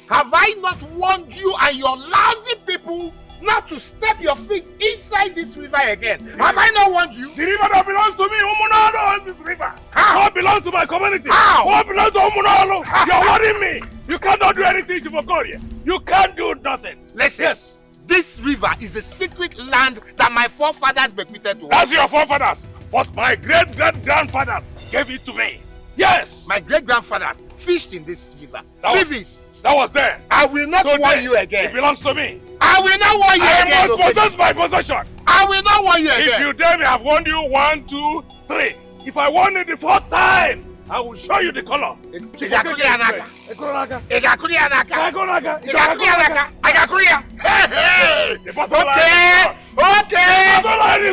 Have I not warned you and your lousy people not to step your feet inside this river again? Have I not warned you? The river that belongs to me, Onuoha owns this river. How? What belongs to my community? How? What belongs to Onuoha? You're worrying me. You cannot do anything, Chifokorie. You can't do nothing. Listen. Yes. This river is a secret land that my forefathers bequeathed to us. That's your forefathers. But my great-great-grandfathers gave it to me. Yes. My great-grandfathers fished in this river. Leave it. That was there. I will not warn you again. It belongs to me. I will not warn you again. I must possess my possession. I will not warn you again. If you dare me, I've warned you 1, 2, 3. If I warn you the 4th time, I will show you the color. Hey! Okay!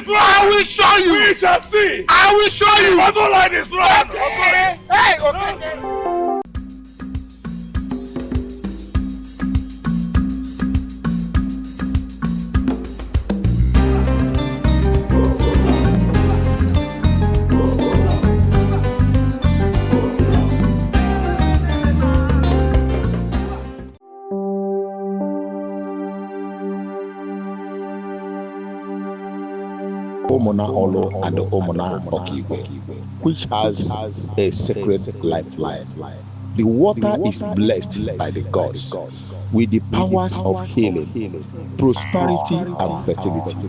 I will show you. We shall see. I will show you. Okay. Hey, okay. Omona Olo and the Omona Okigwe, which has a sacred lifeline. The water is blessed by the gods with the powers of healing, prosperity, and fertility,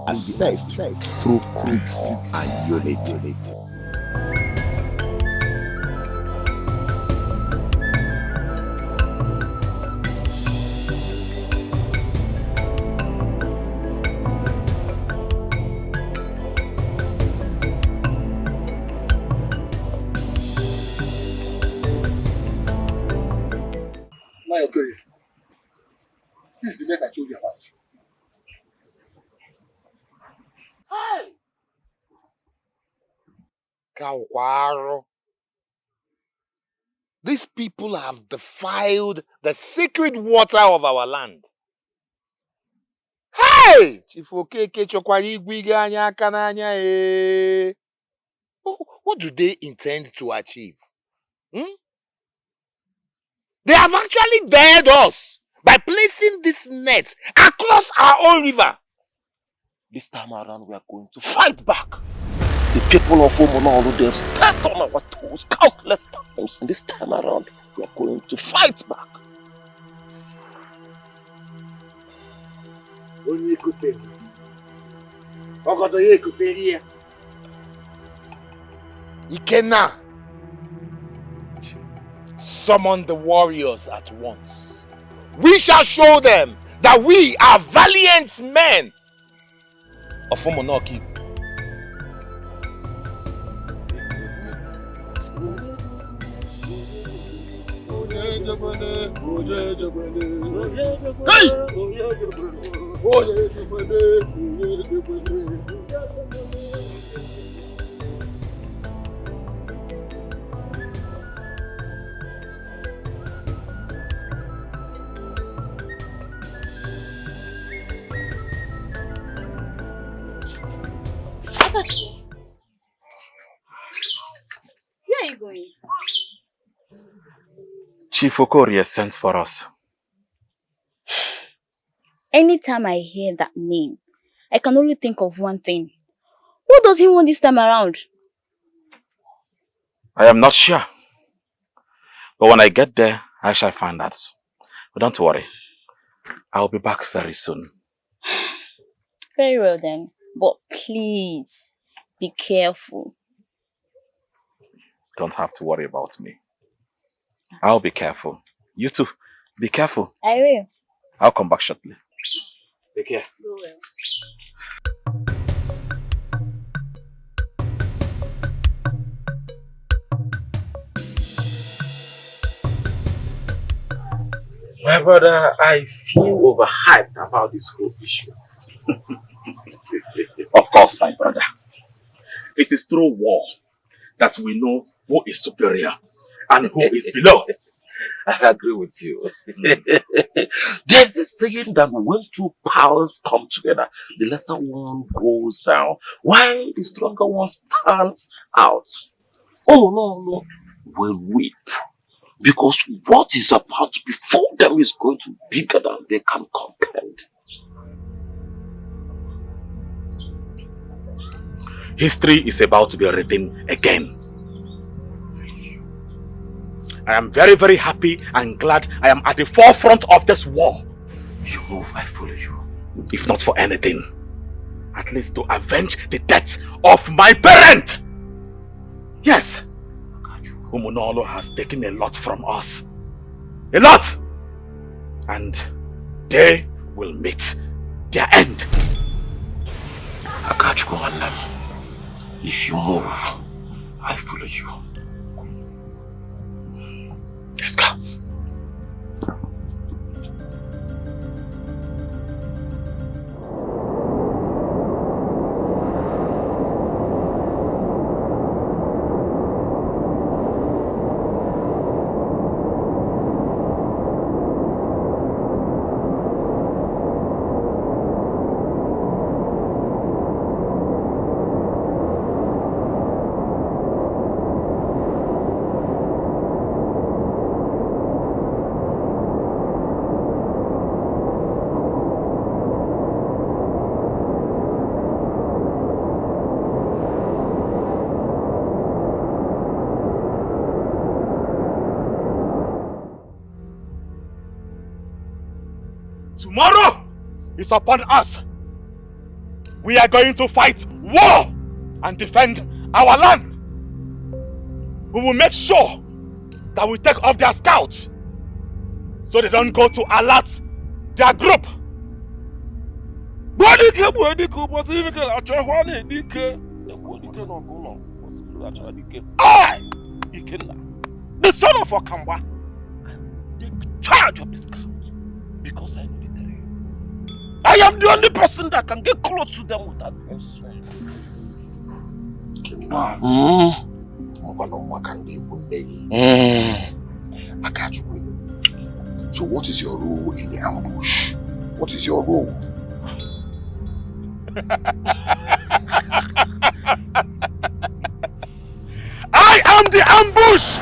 accessed through peace and unity. This is the net I told you about. Hey! Kawaro. These people have defiled the sacred water of our land. Hey! What do they intend to achieve? They have actually dared us by placing this net across our own river. This time around, we are going to fight back. The people of Onuoha, they have stepped on our toes countless times. And this time around, we are going to fight back. Ikenna, summon the warriors at once. We shall show them that we are valiant men of Omonoki. Hey! Where are you going? Chief Okorie sent for us. Anytime I hear that name, I can only think of one thing. What does he want this time around? I am not sure. But when I get there, I shall find out. But don't worry. I'll be back very soon. Very well then. But please, be careful. Don't have to worry about me. I'll be careful. You too. Be careful. I will. I'll come back shortly. Take care. Go well. My brother, I feel overhyped about this whole issue. Of course, my brother. It is through war that we know who is superior and who is below. I agree with you. There's this saying that when two powers come together, the lesser one goes down, while the stronger one stands out. Oh no, will weep Because what is about to befall them is going to be bigger than they can comprehend. History is about to be written again. I am very, very happy and glad I am at the forefront of this war. You move, I follow you. If not for anything, at least to avenge the death of my parent. Yes, Umunolo has taken a lot from us. A lot! And they will meet their end. Akachukwu Wannam, if you move, I follow you. Let's go. Tomorrow is upon us. We are going to fight war and defend our land. We will make sure that we take off their scouts so they don't go to alert their group. I, the son of Okamba, take charge of this scout. Because I know the terrain. I am the only person that can get close to them without being sworn. So what is your role in the ambush? What is your role? I am the ambush!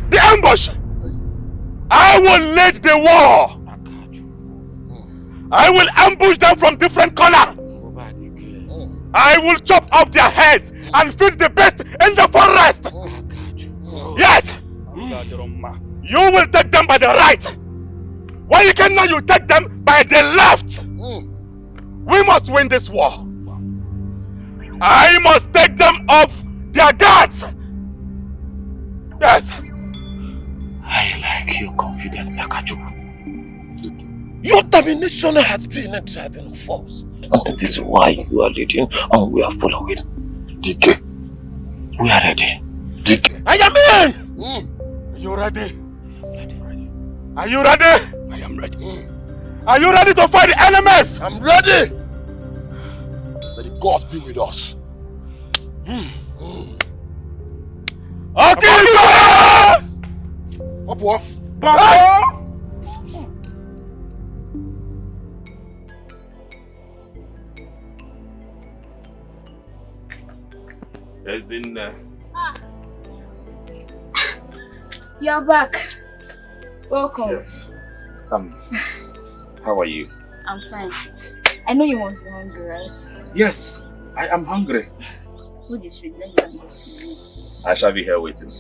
The ambush! I will lead the war! I will ambush them from different corners! I will chop off their heads and feed the beast in the forest! Yes! You will take them by the right! While you cannot, you take them by the left! We must win this war! I must take them off their guards! Yes! I like your confidence, Akachukwu. Your determination has been a driving force. And that is why you are leading and we are following. DK. We are ready. DK. I am in! Are you ready? Are you ready? I am ready. Are you ready to fight the enemies? I'm ready. Let the gods be with us. Okay! Up what? As in, You're back. Welcome. yes. How are you? I'm fine. I know you must be hungry, right? Yes, I am hungry. Food is ready. Let me go to you. I shall be here waiting.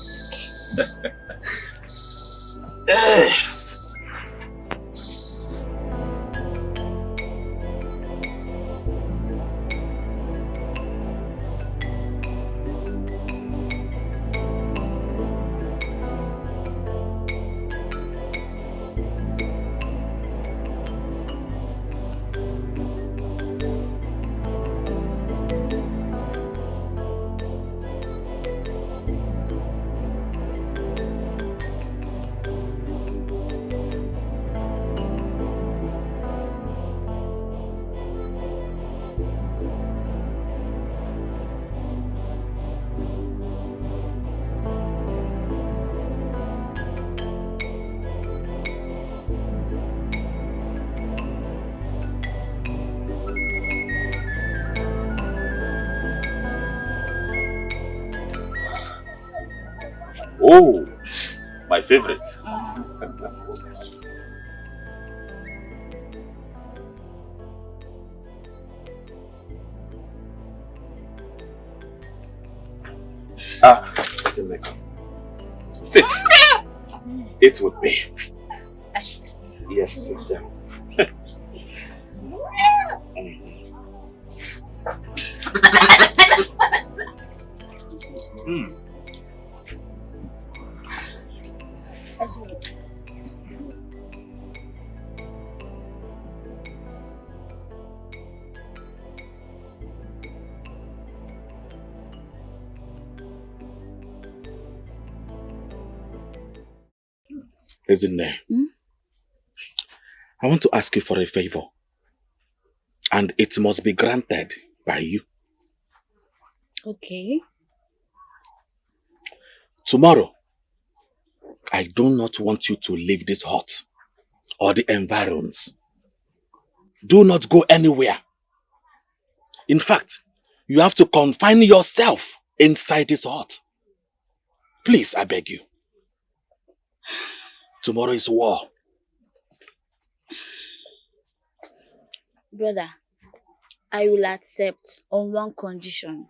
Oh, my favorite. Listen, Mecca. Sit. It would be. Yes, sit down. Listen there. I want to ask you for a favor. And it must be granted by you. Okay. Tomorrow, I do not want you to leave this hut or the environs. Do not go anywhere. In fact, you have to confine yourself inside this hut. Please, I beg you. Tomorrow is war. Brother, I will accept on one condition.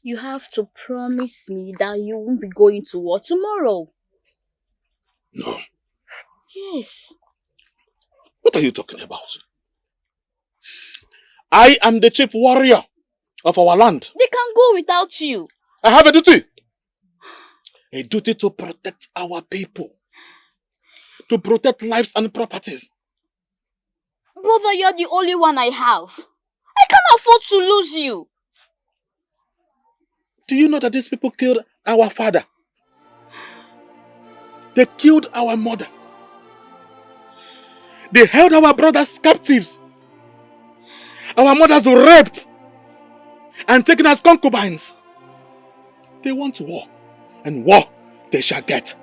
You have to promise me that you won't be going to war tomorrow. No. Yes. What are you talking about? I am the chief warrior of our land. They can go without you. I have a duty. A duty to protect our people. To protect lives and properties. Brother, you're the only one I have. I can't afford to lose you. Do you know that these people killed our father? They killed our mother. They held our brothers captives. Our mothers were raped and taken as concubines. They want war, and war they shall get.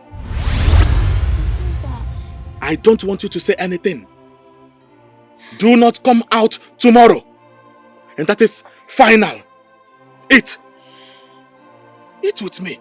I don't want you to say anything. Do not come out tomorrow. And that is final. Eat. Eat with me.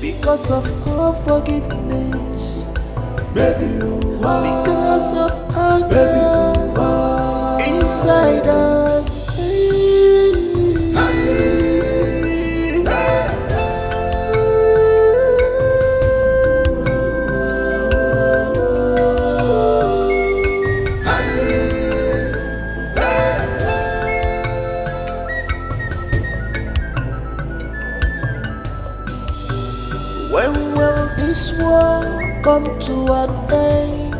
Because of unforgiveness, because of anger inside us. When will this war come to an end?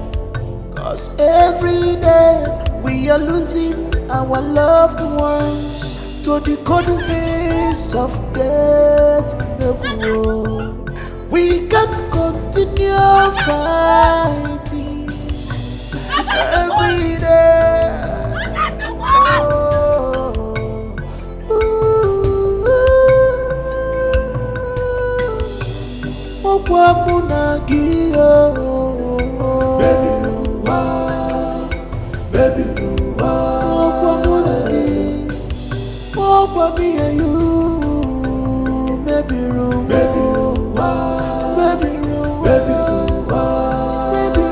'Cause every day we are losing our loved ones to the cold winds of death. We can't continue fighting every day. Me and you, maybe room, maybe room, maybe room, maybe room, maybe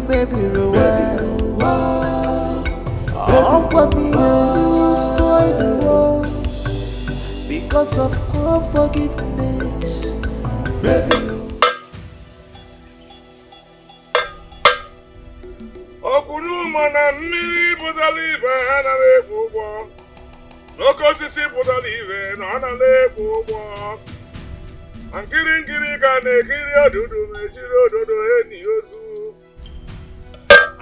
baby, spoil the world because of unforgiveness. Okunuma na mmiri pụtara ibe ha nara ekwu ụgwọ. N'oke osisi pụtara ibe na ọ nara ekwu ụgwọ. Nkiri nkiri ka na-ekiri odudu mejiri ododo enyi ozu.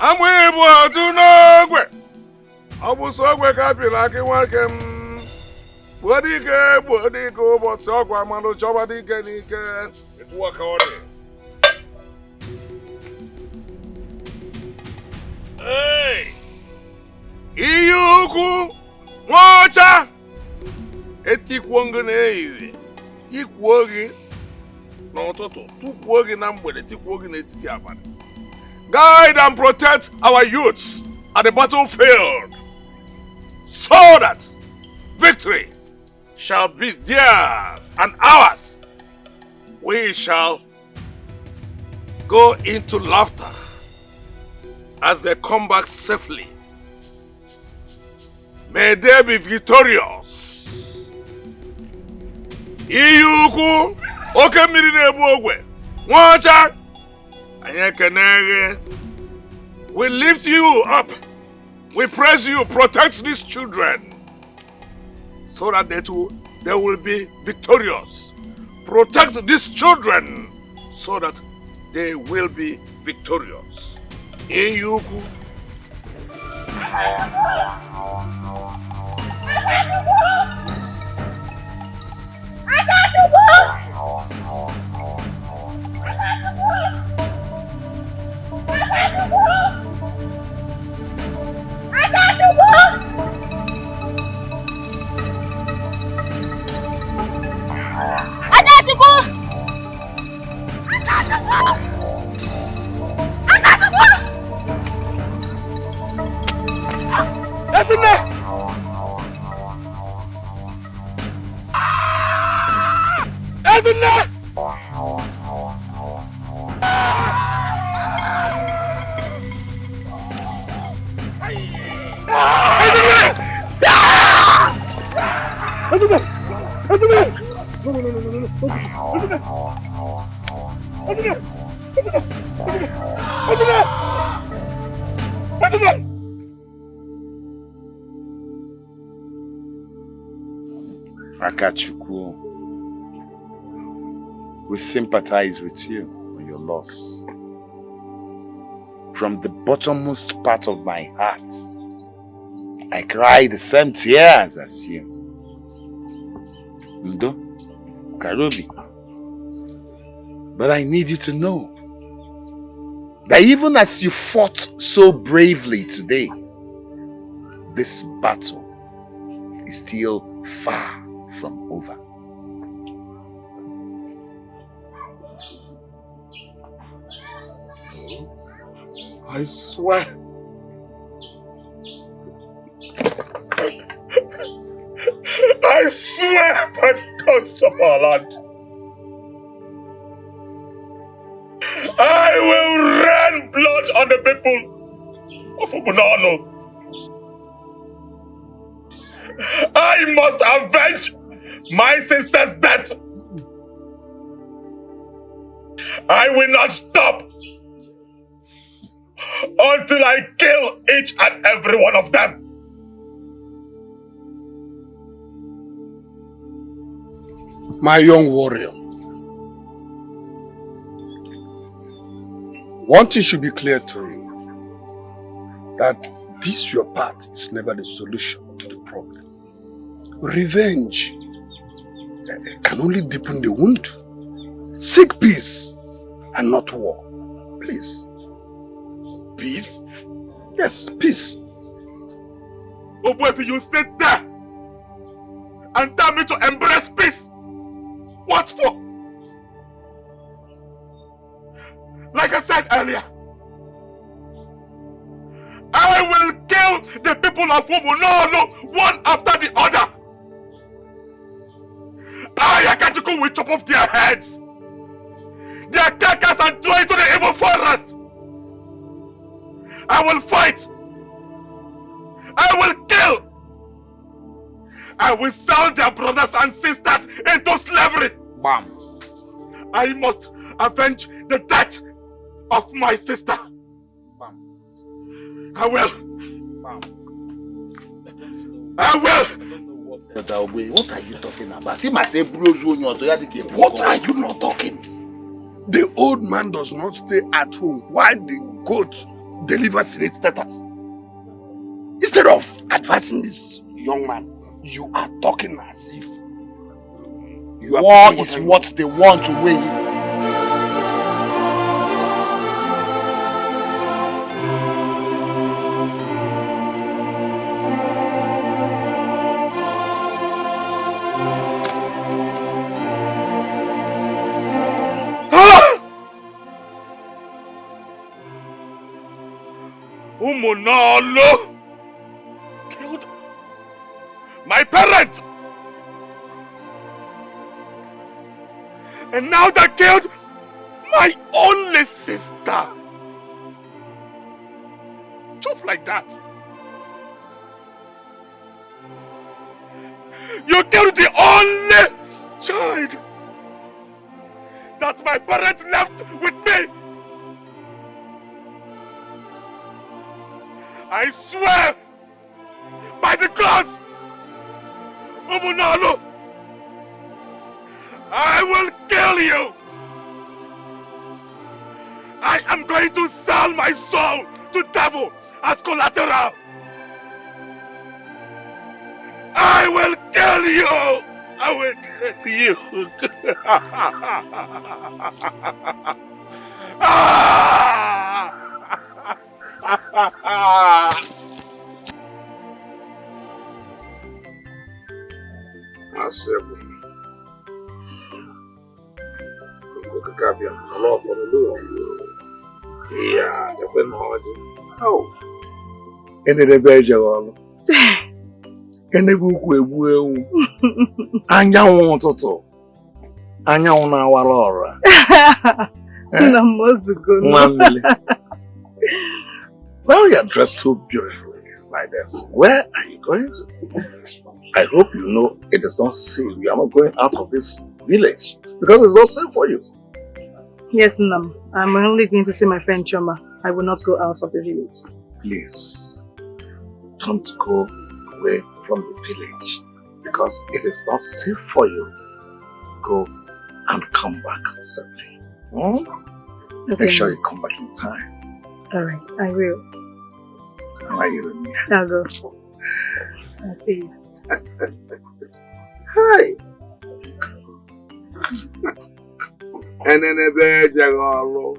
Amụ ibu otu n'ogwe. Ọ bụ sọ ogwe ka apịrị akị nwoke m. Gbuo dike ụbọchị ọgwa mmanụ chọba dike n'ike. Etu aka ọ dị. Iyi ukwu nwaọcha etikwuo gị n'ehihie, tikwuo gị n'ụtụtụ, tukwuo gị na mgbede, tikwuo gị n'etiti abalị. Guide and protect our youths at the battlefield so that victory shall be theirs and ours. We shall go into laughter as they come back safely. May they be victorious. Iyuku, Okay, mmiri na-ebu ogwe. Nwacha. Anyị keneghe. We lift you up. We praise you. Protect these children so that they will be victorious. Protect these children so that they will be victorious. Eyuku. Akachukwu, we sympathize with you on your loss. From the bottommost part of my heart, I cry the same tears as you. Ndo, Karubi. But I need you to know that even as you fought so bravely today, this battle is still far from over. I swear. I swear by the gods of our land, I will rain blood on the people of Onuoha. I must avenge my sister's death. I will not stop until I kill each and every one of them. My young warrior, one thing should be clear to you, that this your path is never the solution to the problem. Revenge can only deepen the wound. Seek peace and not war. Please. Peace? Yes, peace. Oh boy, if you sit there and tell me to embrace peace, what for? Like I said earlier, I will kill the people of Onuoha one after the other. I can't go with chop off their heads, their carcass, and throw into the evil forest. I will fight. I will kill. I will sell their brothers and sisters into slavery. Bam. I must avenge the death of my sister. Bam. I will. Bam. I will. What are you talking about? He must say bros on your What are you not talking? The old man does not stay at home while the goat delivers its status. Instead of advising this young man, you are talking as if war is what they want to win. Onuoha killed my parents, and now they killed my only sister. Just like that. You killed the only child that my parents left with me. I swear by the gods, Omunalu, I will kill you. I am going to sell my soul to devil as collateral. I will kill you. I will kill you. Oh, any beja all. Any book will Anya won't toto. Anya on our Laura. Well, you're dressed so beautifully like this. Where are you going to? I hope you know it is not safe. You are not going out of this village because it's not safe for you. Yes, Nam. I'm only going to see my friend Choma. I will not go out of the village. Please, don't go away from the village because it is not safe for you. Go and come back safely. Hmm? Okay. Make sure you come back in time. Alright, I will. How are you doing? I'll go. I'll see you. Hi. And then a beja all.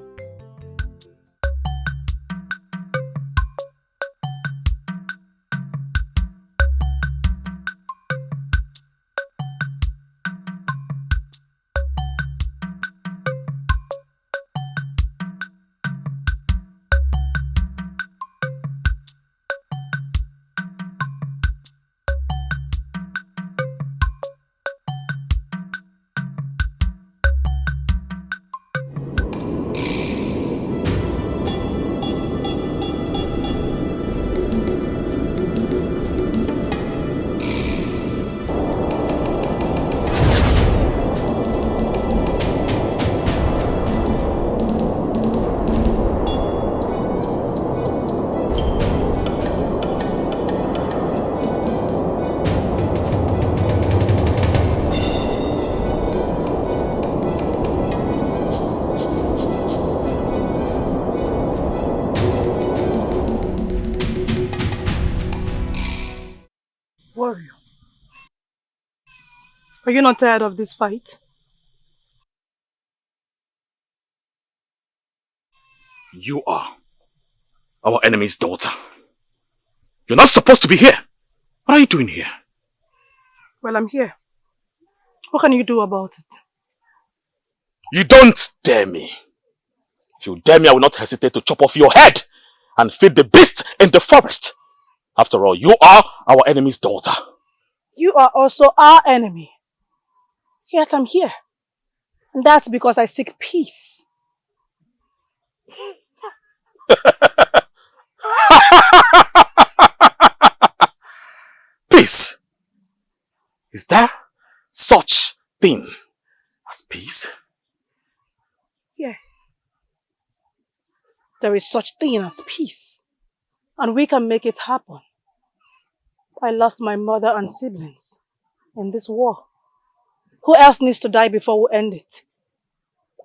Warrior, are you not tired of this fight? You are our enemy's daughter. You're not supposed to be here. What are you doing here? Well, I'm here. What can you do about it? You don't dare me. If you dare me, I will not hesitate to chop off your head and feed the beast in the forest. After all, you are our enemy's daughter. You are also our enemy. Yet I'm here. And that's because I seek peace. Peace? Is there such thing as peace? Yes. There is such thing as peace. And we can make it happen. I lost my mother and siblings in this war. Who else needs to die before we end it?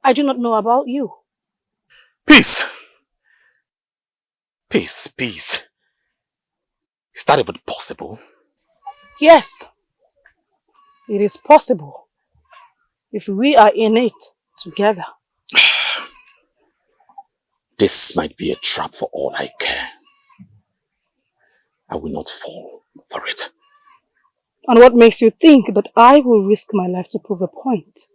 I do not know about you. Peace. Peace, peace. Is that even possible? Yes. It is possible. If we are in it together. This might be a trap for all I care. I will not fall for it. And what makes you think that I will risk my life to prove a point?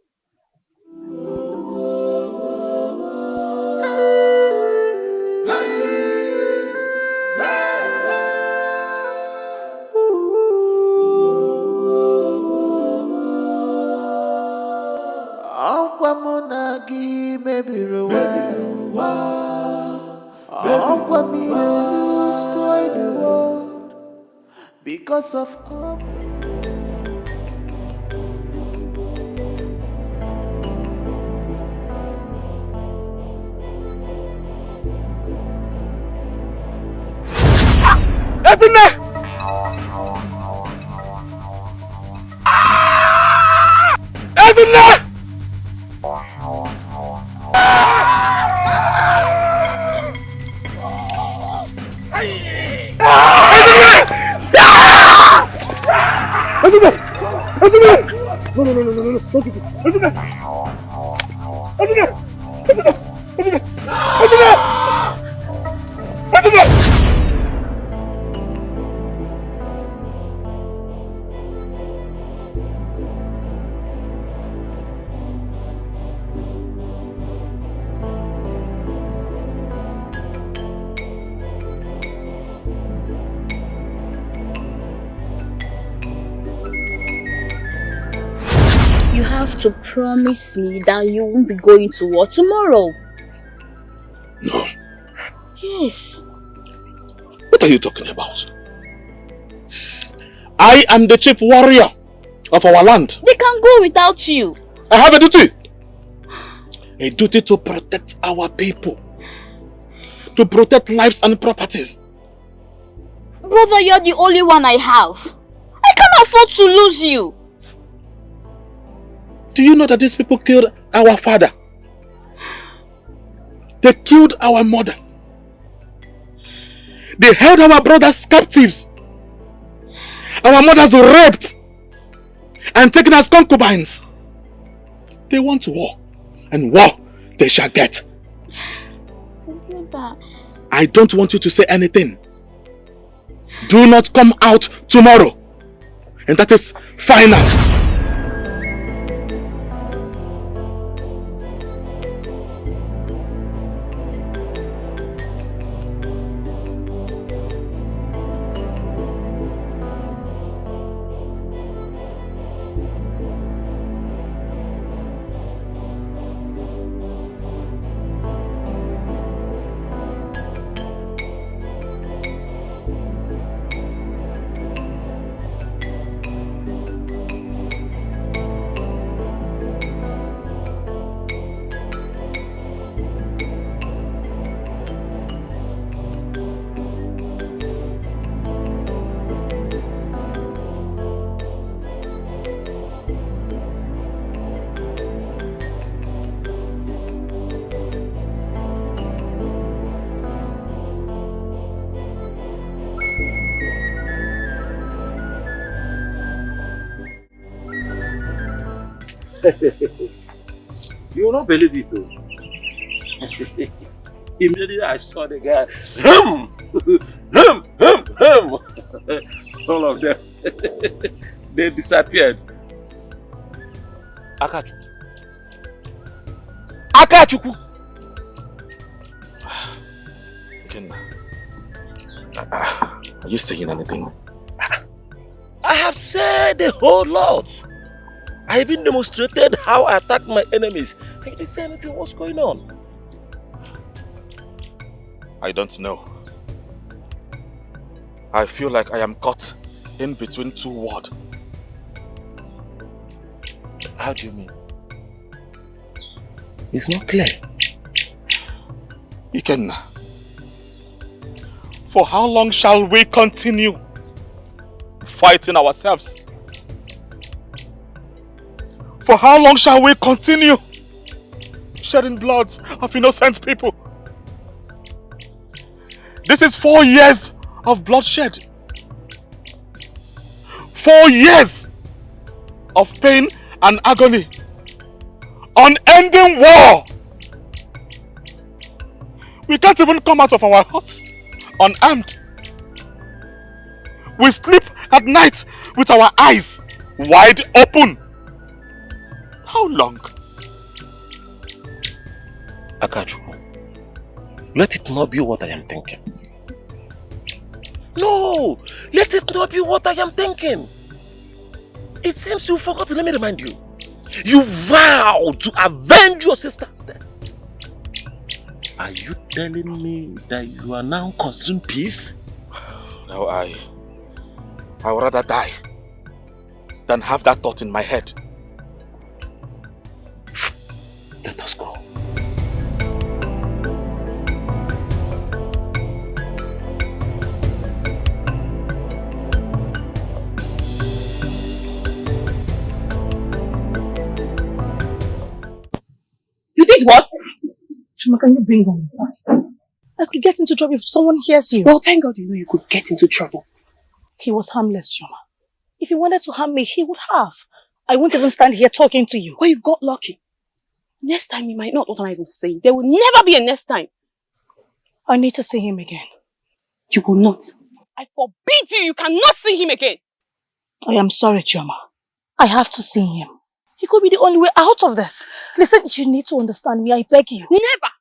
Aquamonagi maybe rewind. Aquamina spoil the world because of up. Ezinne! Ezinne! Ezinne! Ezinne! No, no, no, no, no, no, don't do this. Ezinne! Ezinne! Ezinne! Ezinne! Ezinne! Ezinne! You have to promise me that you won't be going to war tomorrow. No. Yes. What are you talking about? I am the chief warrior of our land. They can go without you. I have a duty. A duty to protect our people. To protect lives and properties. Brother, you're the only one I have. I can't afford to lose you. Do you know that these people killed our father? They killed our mother. They held our brothers captives. Our mothers were raped and taken as concubines. They want war, and war they shall get. Brother. I don't want you to say anything. Do not come out tomorrow. And that is final. You will not believe it though. Immediately I saw the guy. All of them. They disappeared. Akachukwu. Akachukwu! Kenna, are you saying anything? I have said a whole lot. I even demonstrated how I attack my enemies. I didn't say anything. What's going on? I don't know. I feel like I am caught in between two worlds. How do you mean? It's not clear. Ikenna, for how long shall we continue fighting ourselves? For how long shall we continue shedding bloods of innocent people? This is 4 years of bloodshed. 4 years of pain and agony. Unending war. We can't even come out of our huts unarmed. We sleep at night with our eyes wide open. How long? Akachukwu, let it not be what I am thinking. No! Let it not be what I am thinking. It seems you forgot. Let me remind you. You vowed to avenge your sister's death. Are you telling me that you are now considering peace? No, I would rather die than have that thought in my head. Let us go. did what? Chuma, can you bring down your voice? I could get into trouble if someone hears you. Well, thank God you know you could get into trouble. He was harmless, Chuma. If he wanted to harm me, he would have. I won't even stand here talking to you. Well, you got lucky. Next time you might not what I'm even saying. There will never be a next time. I need to see him again. You will not. I forbid you. You cannot see him again. I am sorry, Chuma. I have to see him. He could be the only way out of this. Listen, you need to understand me. I beg you. Never.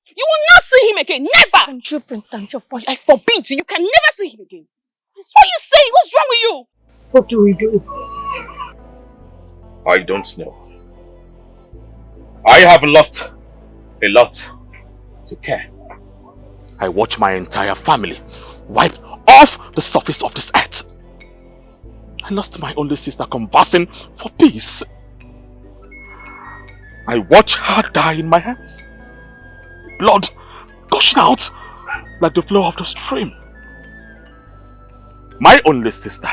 You will not see him again. Never. Can you bring down your voice? I forbid you. You can never see him again. What are you saying? What's wrong with you? What do we do? I don't know. I have lost a lot to care. I watch my entire family wipe off the surface of this earth. I lost my only sister conversing for peace. I watch her die in my hands. Blood gushing out like the flow of the stream. My only sister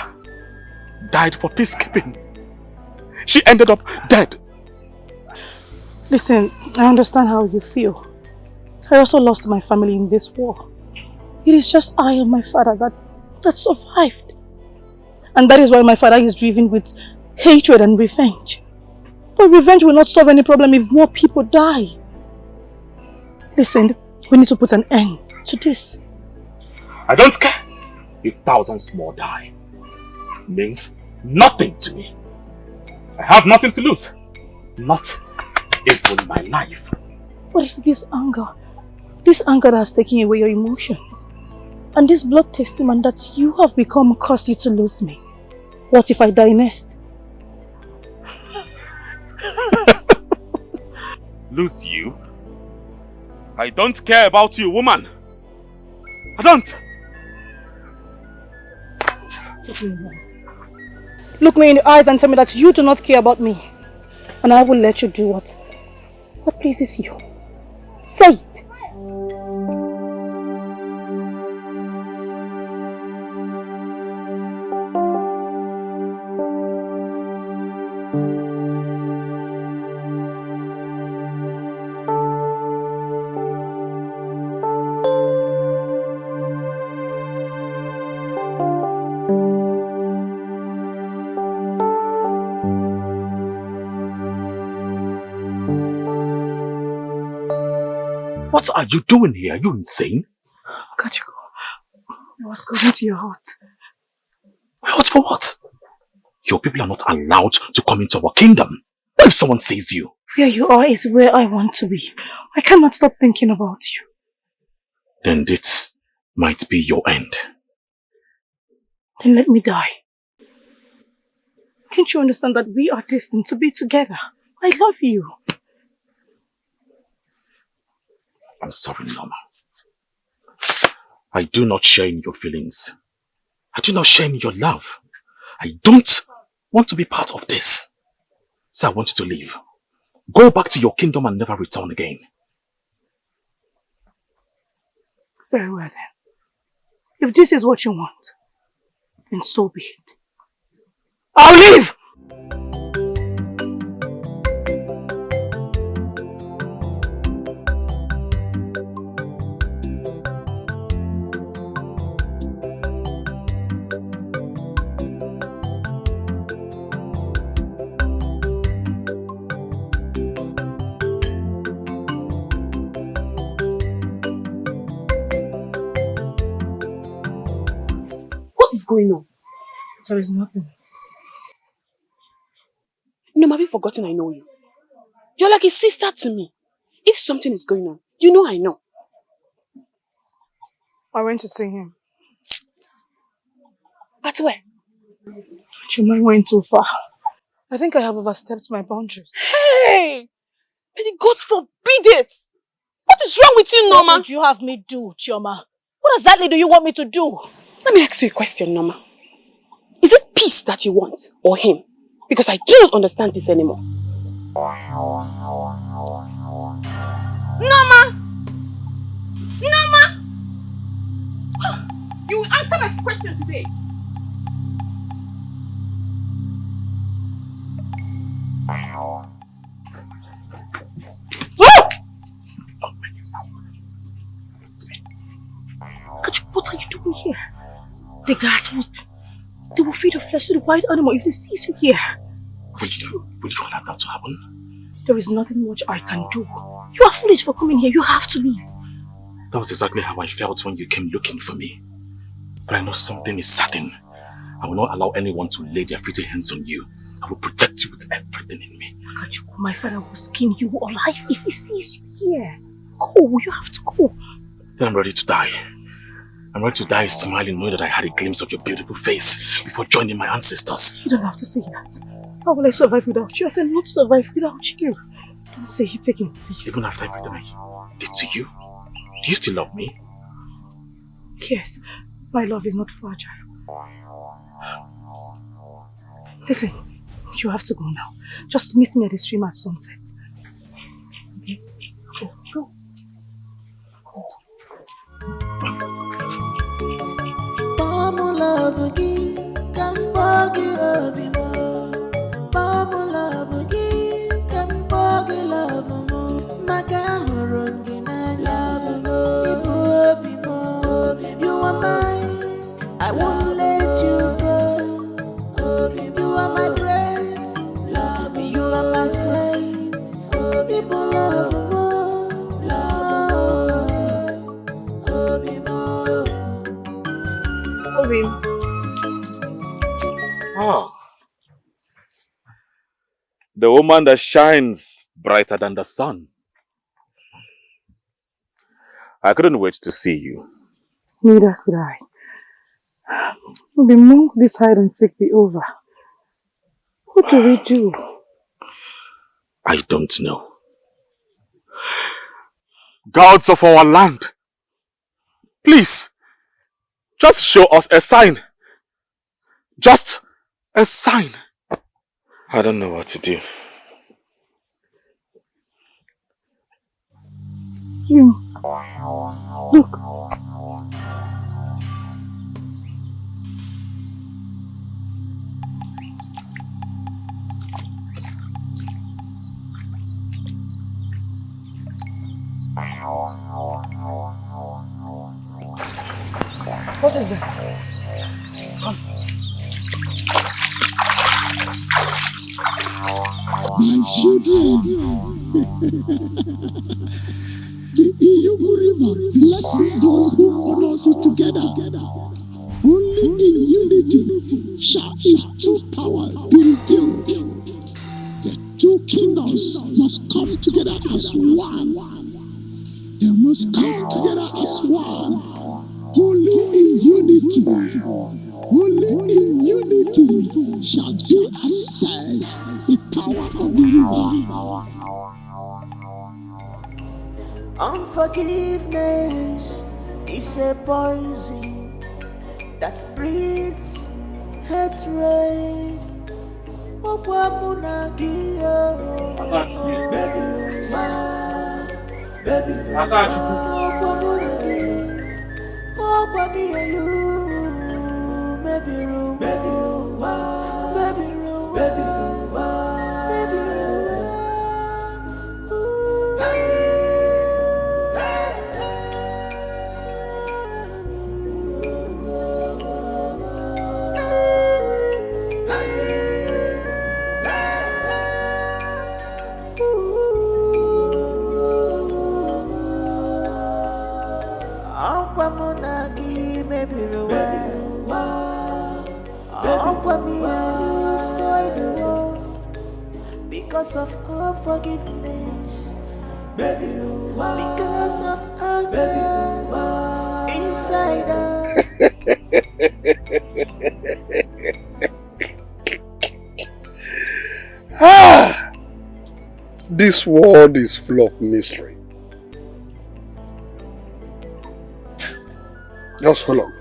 died for peacekeeping. She ended up dead. Listen, I understand how you feel. I also lost my family in this war. It is just I and my father that survived. And that is why my father is driven with hatred and revenge. But revenge will not solve any problem if more people die. Listen, we need to put an end to this. I don't care if thousands more die. It means nothing to me. I have nothing to lose. Not even my life. What if this anger has taken away your emotions? And this bloodthirsty man that you have become caused you to lose me? What if I die next? Lose you? I don't care about you, woman. I don't. Look me in the eyes and tell me that you do not care about me. And I will let you do what pleases you. Say it. What are you doing here? Are you insane? Kachiko, what's going into your heart? What for what? Your people are not allowed to come into our kingdom. What if someone sees you? Where you are is where I want to be. I cannot stop thinking about you. Then this might be your end. Then let me die. Can't you understand that we are destined to be together? I love you. I'm sorry, Norma. I do not share in your feelings. I do not share in your love. I don't want to be part of this. So I want you to leave. Go back to your kingdom and never return again. Very well then. If this is what you want, then so be it. I'll leave! What is going on? There is nothing. No, have you forgotten I know you? You're like a sister to me. If something is going on, you know I know. I went to see him. At where? Chuma went too far. I think I have overstepped my boundaries. Hey! May the gods forbid it! What is wrong with you, Norma? What would you have me do, Chioma? What exactly do you want me to do? Let me ask you a question, Norma. Is it peace that you want, or him? Because I don't understand this anymore. Norma! Norma! You will answer my question today. What are you doing here? The guards they will feed your flesh to the wild animal if they see you here. Will you allow that to happen? There is nothing much I can do. You are foolish for coming here. You have to leave. That was exactly how I felt when you came looking for me. But I know something is certain. I will not allow anyone to lay their filthy hands on you. I will protect you with everything in me. Akachuku, my father will skin you alive if he sees you here. Go, you have to go. Then I'm ready to die. I'm ready to die smiling knowing that I had a glimpse of your beautiful face before joining my ancestors. You don't have to say that. How will I survive without you? I cannot survive without you. Don't say it again, please. Even after everything I did to you, do you still love me? Yes, my love is not fragile. Listen, you have to go now. Just meet me at the stream at sunset. Okay? Go. You are mine, I won't let you go. You are my breath, love me. You are my strength, people love more, love, Obi more. Obi. Oh. The woman that shines brighter than the sun. I couldn't wait to see you. Neither could I. The moment this hide and seek be over, what do we do? I don't know. Gods of our land, please, just show us a sign. Just a sign. I don't know what to do. You, look. What is that? Come. My children, the Iyugu River blesses those who honors it together. Only in unity shall its true power be revealed. The two kingdoms must come together as one. They must come together as one. Only in unity, only in unity shall they access the power of the river. Unforgiveness is a poison that breeds hatred. Because of unforgiveness, because of anger inside us. This world is full of mystery. Just hold on.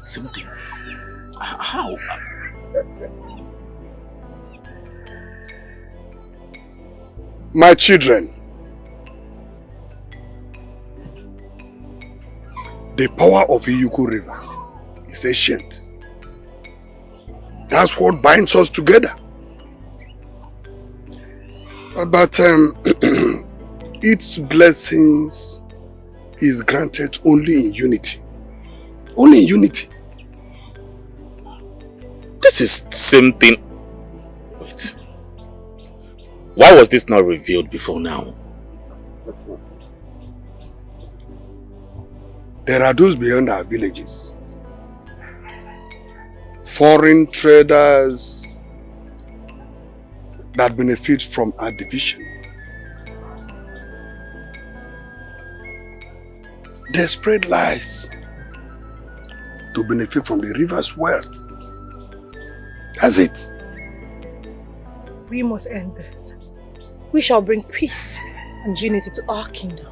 Something. How? My children, the power of Iyugu River is is ancient. That's what binds us together. But its blessings is granted only in unity. Only in unity. This is the same thing. Wait. Why was this not revealed before now? There are those beyond our villages. Foreign traders that benefit from our division. They spread lies to benefit from the river's wealth. That's it. We must end this. We shall bring peace and unity to our kingdom.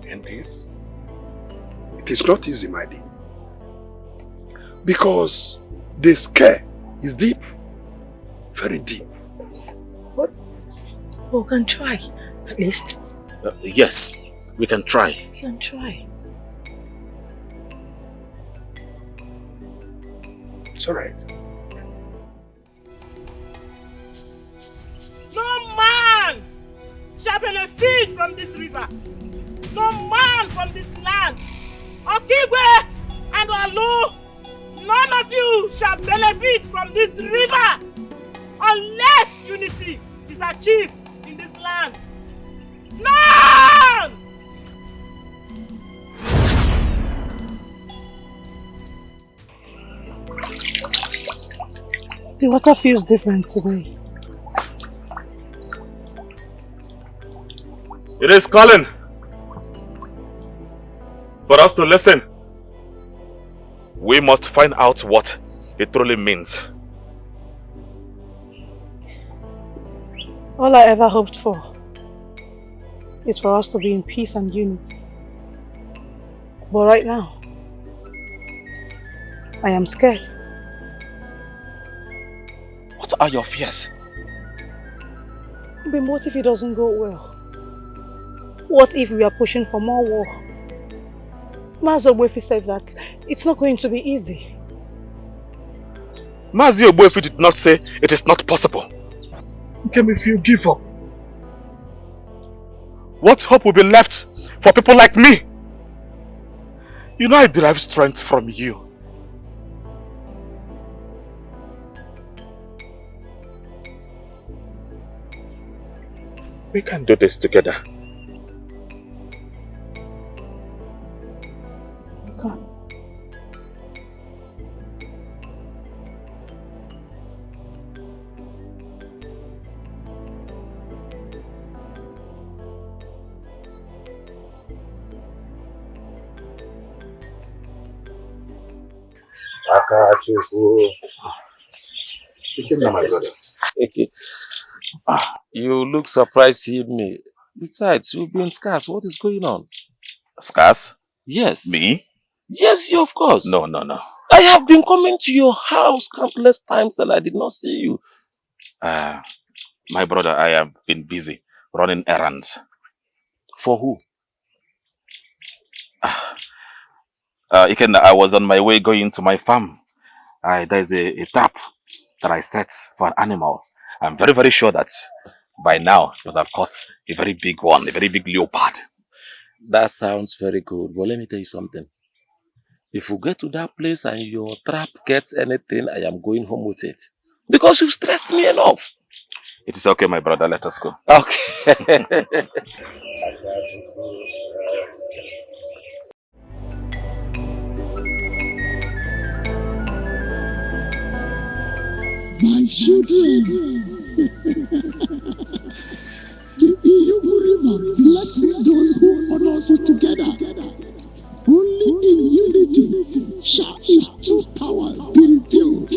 And this? It is not easy, my dear. Because the scare is deep. Very deep. But we can try, at least. Yes, we can try. We can try. It's alright. No man shall benefit from this river. No man from this land. Okigwe and Alu, none of you shall benefit from this river unless unity is achieved in this land. None! The water feels different today. It is calling for us to listen. We must find out what it truly means. All I ever hoped for is for us to be in peace and unity. But right now, I am scared. What are your fears? But what if it doesn't go well? What if we are pushing for more war? Mazi Ogbuefi said that it's not going to be easy. Mazi Ogbuefi did not say it is not possible. Can if you give up? What hope will be left for people like me? You know I derive strength from you. We can do this together. Come. My brother. You look surprised seeing me. Besides, you've been scarce. What is going on? Scarce? Yes. Me? Yes, you of course. No. I have been coming to your house countless times and I did not see you. My brother, I have been busy running errands. For who? I was on my way going to my farm. There's a trap that I set for an animal. I'm very, very sure that by now it must have caught a very big one, a very big leopard. That sounds very good. But let me tell you something. If you get to that place and your trap gets anything, I am going home with it. Because you've stressed me enough. It is okay, my brother. Let us go. Okay. My children, the Iyugu River blesses those who honor us together. Only in unity shall its true power be revealed.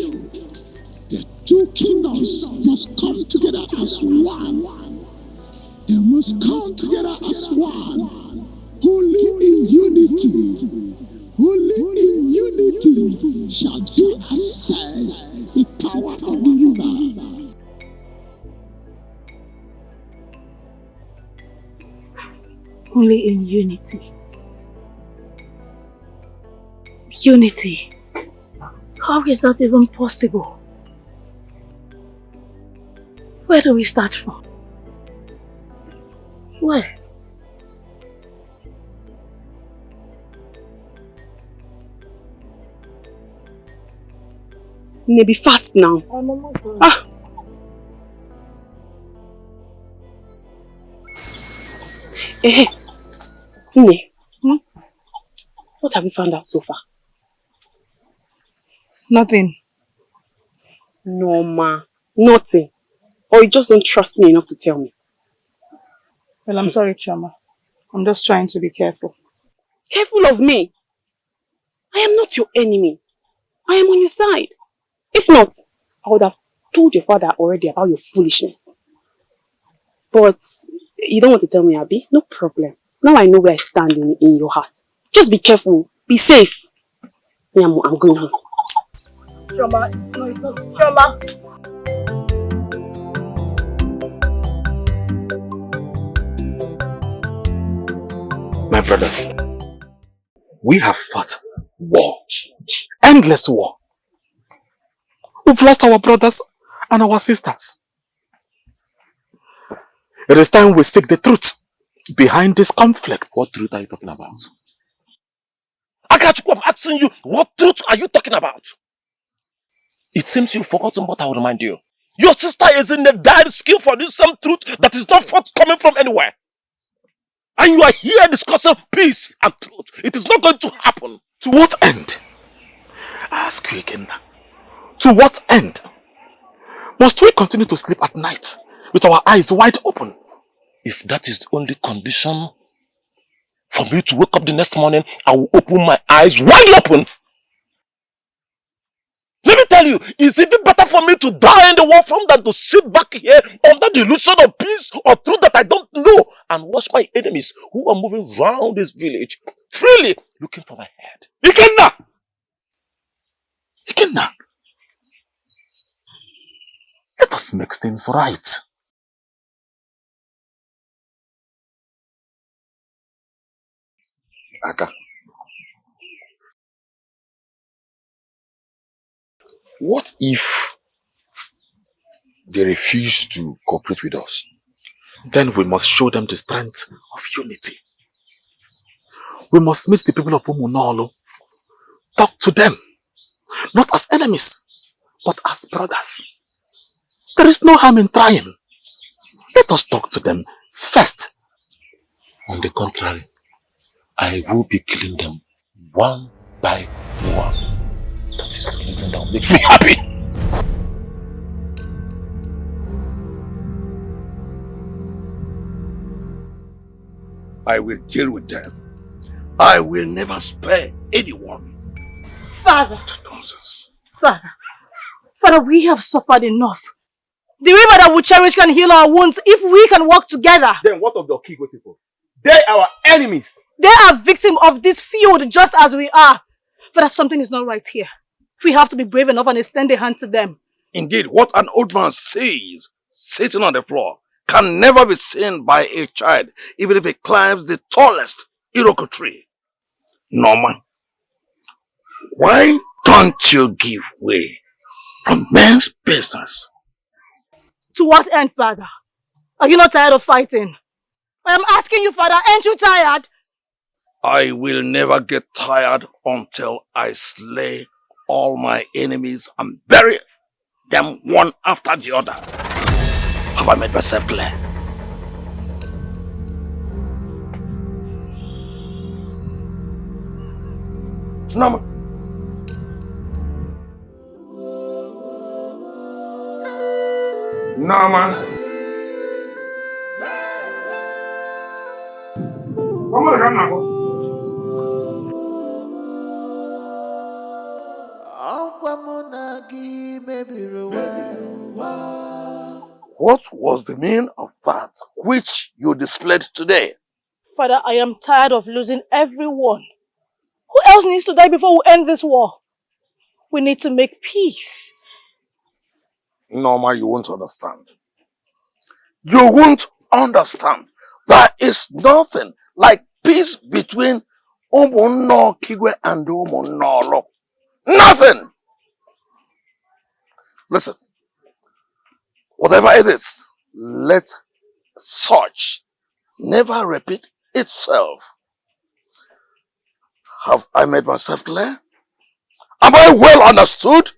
The two kingdoms must come together as one. They must come together as one. Only in unity. Only in unity shall they access the power of the river. Only in unity. Unity. How is that even possible? Where do we start from? Where? Maybe fast now. Ah. Eh, what have you found out so far? Nothing. No, ma. Nothing. Or you just don't trust me enough to tell me. Well, I'm sorry, Chama. I'm just trying to be careful. Careful of me? I am not your enemy. I am on your side. If not, I would have told your father already about your foolishness. But you don't want to tell me, Abby? No problem. Now I know where I stand in your heart. Just be careful. Be safe. Yeah, I'm going home. Chama, it's not. Chama. My brothers, we have fought war. Endless war. We've lost our brothers and our sisters. It is time we seek the truth behind this conflict. What truth are you talking about? Akachukwu, I'm asking you, what truth are you talking about? It seems you've forgotten what I will remind you. Your sister is in the dire skill for this same truth that is not forthcoming from anywhere. And you are here discussing peace and truth. It is not going to happen. To what end? I ask you again now. To what end? Must we continue to sleep at night with our eyes wide open? If that is the only condition for me to wake up the next morning, I will open my eyes wide open. Let me tell you, it's even better for me to die in the war front than to sit back here under the illusion of peace or truth that I don't know and watch my enemies who are moving around this village freely looking for my head. Ikenna! Ikenna! Let us make things right. Aka. What if they refuse to cooperate with us? Then we must show them the strength of unity. We must meet the people of Onuoha, talk to them, not as enemies, but as brothers. There is no harm in trying. Let us talk to them first. On the contrary, I will be killing them one by one. That is the only thing that will make me happy. I will deal with them. I will never spare anyone. Father. Nonsense. Father, we have suffered enough. The river that we cherish can heal our wounds if we can work together. Then what of the Okigwe people? They are our enemies. They are victims of this feud just as we are. Father, something is not right here. We have to be brave enough and extend a hand to them. Indeed, what an old man says, sitting on the floor, can never be seen by a child, even if it climbs the tallest Iroko tree. Norman, why don't you give way from men's business? To what end, Father? Are you not tired of fighting? I am asking you, Father, aren't you tired? I will never get tired until I slay all my enemies and bury them one after the other. Have I made myself clear? No. No, man. Come on, come now. What was the meaning of that which you displayed today? Father, I am tired of losing everyone. Who else needs to die before we end this war? We need to make peace. Norma, you won't understand. You won't understand. There is nothing like peace between Umunno Kigwe and Umunno. Nothing! Listen, whatever it is, let such never repeat itself. Have I made myself clear? Am I well understood?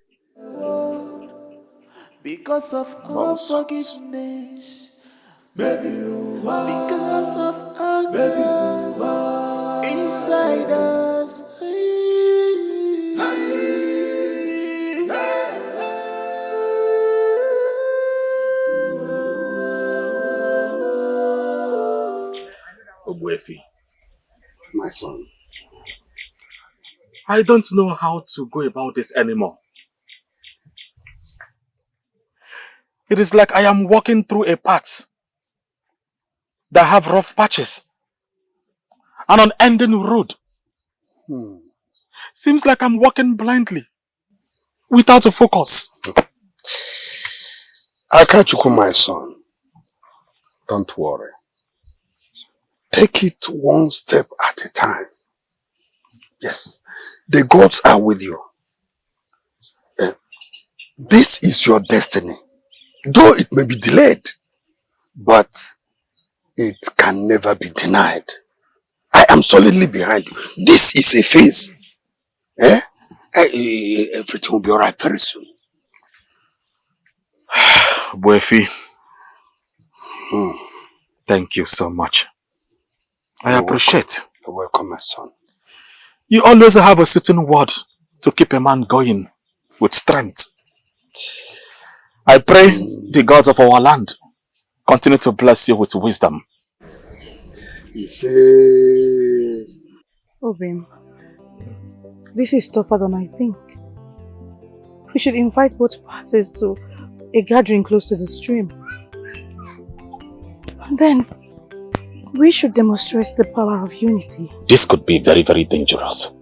Because of unforgiveness, because of anger inside us. Ogbuefi, my son, I don't know how to go about this anymore. It is like I am walking through a path that have rough patches. An unending road. Seems like I'm walking blindly, without a focus. Akachuku, my son, don't worry. Take it one step at a time. Yes, the gods are with you. This is your destiny. Though it may be delayed, but it can never be denied. I am solidly behind you. This is a phase. Everything will be alright very soon. Buefi, thank you so much. I appreciate. You're welcome, my son. You always have a certain word to keep a man going with strength. I pray the gods of our land continue to bless you with wisdom. Obim, this is tougher than I think. We should invite both parties to a gathering close to the stream. And then, we should demonstrate the power of unity. This could be very, very dangerous.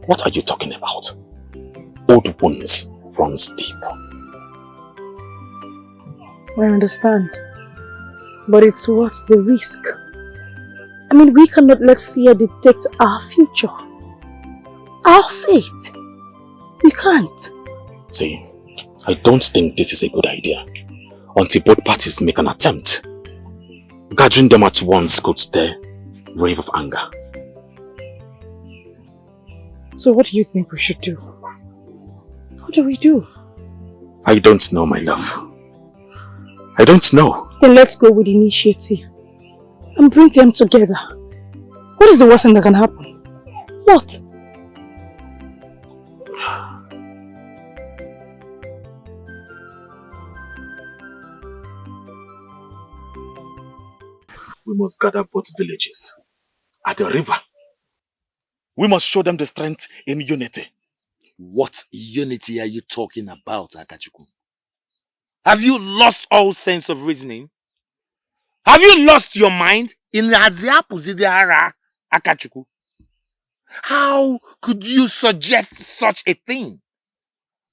What are you talking about? Old wounds runs deep. I understand. But it's worth the risk. I mean, we cannot let fear dictate our future. Our fate. We can't. See, I don't think this is a good idea. Until both parties make an attempt. Gathering them at once could stir a wave of anger. So what do you think we should do? What do we do? I don't know, my love. I don't know. Then let's go with initiative and bring them together. What is the worst thing that can happen? What? We must gather both villages at the river. We must show them the strength in unity. What unity are you talking about, Akachuku? Have you lost all sense of reasoning? Have you lost your mind? In Akachuku? How could you suggest such a thing?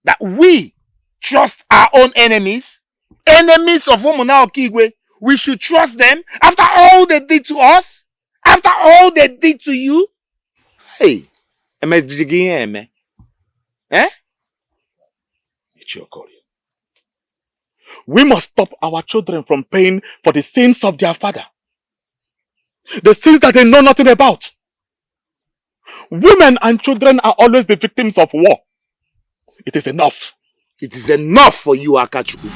That we trust our own enemies? Enemies of Omuona Okigwe? We should trust them after all they did to us? After all they did to you? Hey, eh? It's your call. We must stop our children from paying for the sins of their father. The sins that they know nothing about. Women and children are always the victims of war. It is enough. It is enough for you, Akachuku.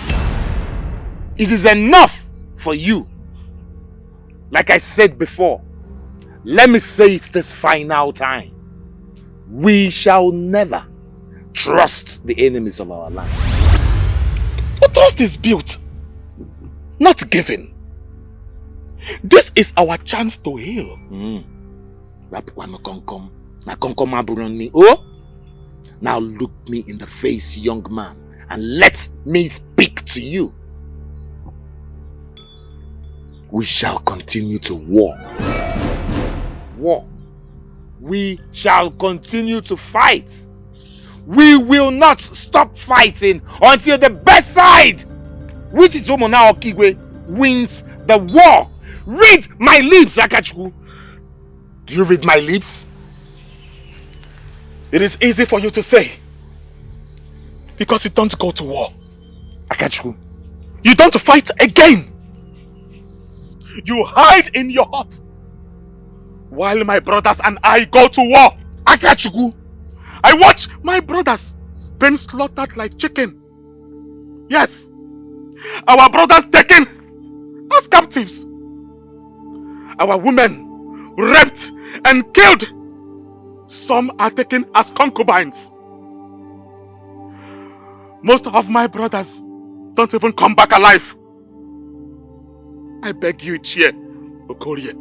It is enough for you. Like I said before, let me say it this final time. We shall never trust the enemies of our land. But trust is built, not given. This is our chance to heal. Oh, now look me in the face, young man, and let me speak to you. We shall continue to war. We shall continue to fight. We will not stop fighting until the best side, which is Omuona Okigwe, wins the war. Read my lips, Akachuku. Do you read my lips? It is easy for you to say. Because you don't go to war. Akachukwu. You don't fight again. You hide in your hut. While my brothers and I go to war. Akachukwu. I watch my brothers being slaughtered like chicken. Yes. Our brothers taken as captives. Our women raped and killed. Some are taken as concubines. Most of my brothers don't even come back alive. I beg you, Chie Okorie.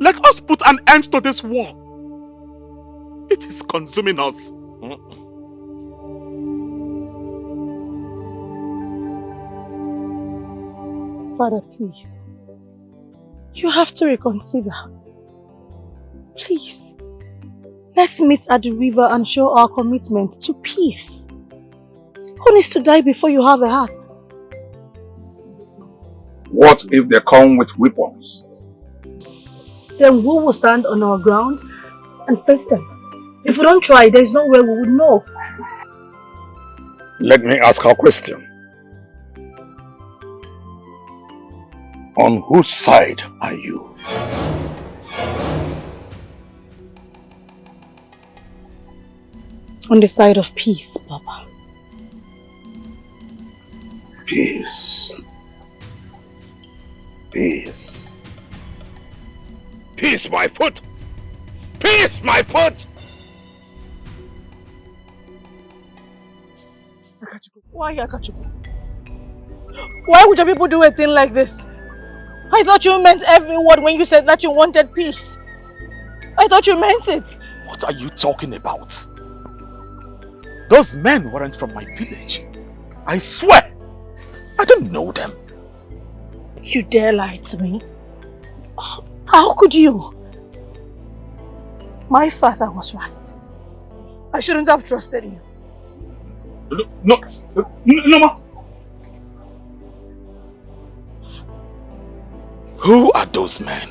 Let us put an end to this war. It is consuming us. Father, please. You have to reconsider. Please. Let's meet at the river and show our commitment to peace. Who needs to die before you have a heart? What if they come with weapons? Then we will stand on our ground and face them. If we don't try, there is no way we would know. Let me ask a question. On whose side are you? On the side of peace, Papa. Peace. Peace. Peace, my foot! Peace, my foot! Akachukwu. Why, Akachukwu? Why would your people do a thing like this? I thought you meant every word when you said that you wanted peace. I thought you meant it. What are you talking about? Those men weren't from my village. I swear! I don't know them. You dare lie to me? How could you? My father was right. I shouldn't have trusted you. No, ma. Who are those men?